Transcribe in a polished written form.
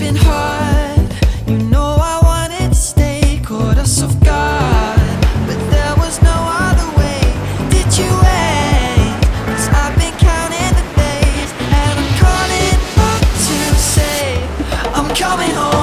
been hard. You know I wanted to stay, caught us off guard, but there was no other way. Did you wait? 'Cause I've been counting the days, and I'm calling up to say I'm coming home.